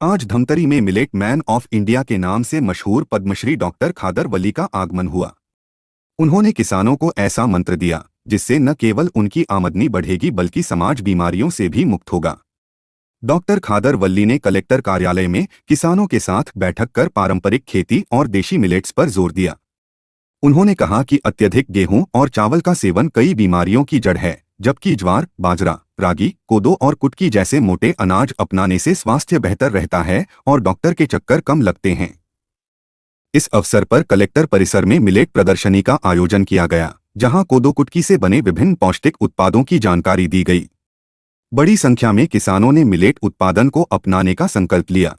आज धमतरी में millet man of India के नाम से मशहूर पद्मश्री डॉक्टर खादर वली का आगमन हुआ। उन्होंने किसानों को ऐसा मंत्र दिया जिससे न केवल उनकी आमदनी बढ़ेगी बल्कि समाज बीमारियों से भी मुक्त होगा। डॉक्टर खादर वली ने कलेक्टर कार्यालय में किसानों के साथ बैठक कर पारंपरिक खेती और देशी मिलेट्स पर जोर दिया। उन्होंने कहा कि अत्यधिक गेहूं और चावल का सेवन कई बीमारियों की जड़ है, जबकि ज्वार, बाजरा, रागी, कोदो और कुटकी जैसे मोटे अनाज अपनाने से स्वास्थ्य बेहतर रहता है और डॉक्टर के चक्कर कम लगते हैं। इस अवसर पर कलेक्टर परिसर में मिलेट प्रदर्शनी का आयोजन किया गया, जहां कोदो कुटकी से बने विभिन्न पौष्टिक उत्पादों की जानकारी दी गई। बड़ी संख्या में किसानों ने मिलेट उत्पादन को अपनाने का संकल्प लिया।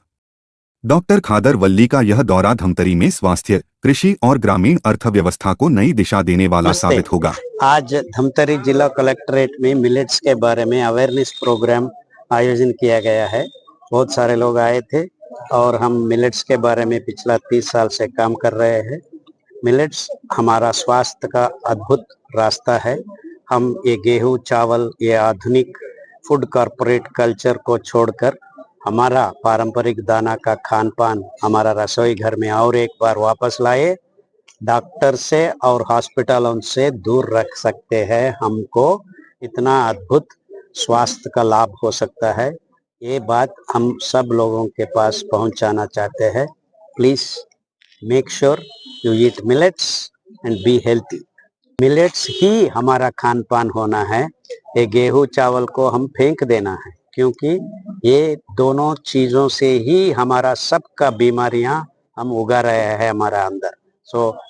डॉक्टर खादर वली का यह दौरा धमतरी में स्वास्थ्य, कृषि और ग्रामीण अर्थव्यवस्था को नई दिशा देने वाला साबित होगा। आज धमतरी जिला कलेक्ट्रेट में मिलेट्स के बारे में अवेयरनेस प्रोग्राम आयोजन किया गया है। बहुत सारे लोग आए थे और हम मिलेट्स के बारे में पिछला 30 साल से काम कर रहे हैं। मिलेट्स हमारा स्वास्थ्य का अद्भुत रास्ता है। हम ये गेहूं, चावल, ये आधुनिक फूड कॉर्पोरेट कल्चर को छोड़कर हमारा पारंपरिक दाना का खान पान हमारा रसोई घर में और एक बार वापस लाए। डॉक्टर से और हॉस्पिटलों से दूर रख सकते हैं। हमको इतना अद्भुत स्वास्थ्य का लाभ हो सकता है। ये बात हम सब लोगों के पास पहुंचाना चाहते हैं। Please make sure you eat millets and be healthy. Millets ही हमारा खान पान होना है। ये गेहूं चावल को हम फेंक देना है, क्योंकि ये दोनों चीजों से ही हमारा सबका बीमारियां हम उगा रहे हैं हमारा अंदर।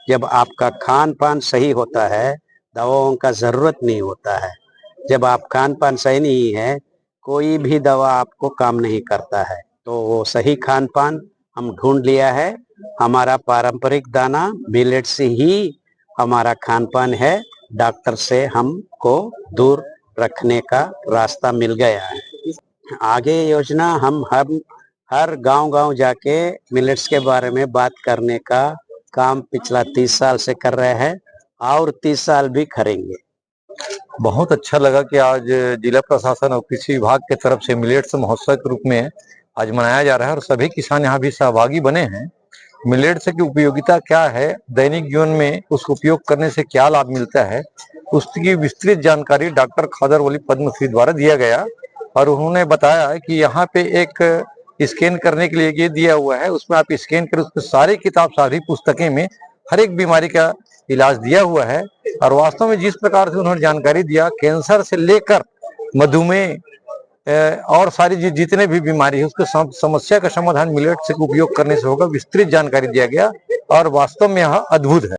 जब आपका खान पान सही होता है, दवाओं का जरूरत नहीं होता है। जब आप खान पान सही नहीं है, कोई भी दवा आपको काम नहीं करता है। तो वो सही खान पान हम ढूंढ लिया है। हमारा पारंपरिक दाना मिलेट से ही हमारा खान पान है। डॉक्टर से हमको दूर रखने का रास्ता मिल गया है। आगे योजना हम हर गांव जाके मिलेट्स के बारे में बात करने का काम पिछला 30 साल से कर रहे हैं और 30 साल भी करेंगे। बहुत अच्छा लगा कि आज जिला प्रशासन और कृषि विभाग के तरफ से मिलेट्स महोत्सव के रूप में आज मनाया जा रहा है और सभी किसान यहाँ भी सहभागी बने हैं। मिलेट्स की उपयोगिता क्या है, दैनिक जीवन में उसको उपयोग करने से क्या लाभ मिलता है, उसकी विस्तृत जानकारी डॉक्टर खादर वली पद्मश्री द्वारा दिया गया। और उन्होंने बताया कि यहाँ पे एक स्कैन करने के लिए ये दिया हुआ है, उसमें आप स्कैन करें, उसमें सारी किताब, सारी पुस्तकें में हर एक बीमारी का इलाज दिया हुआ है। और वास्तव में जिस प्रकार से उन्होंने जानकारी दिया, कैंसर से लेकर मधुमेह और सारी जितने भी बीमारी है उसके समस्या का समाधान मिलेट्स के उपयोग करने से होगा, विस्तृत जानकारी दिया गया और वास्तव में यह अद्भुत है।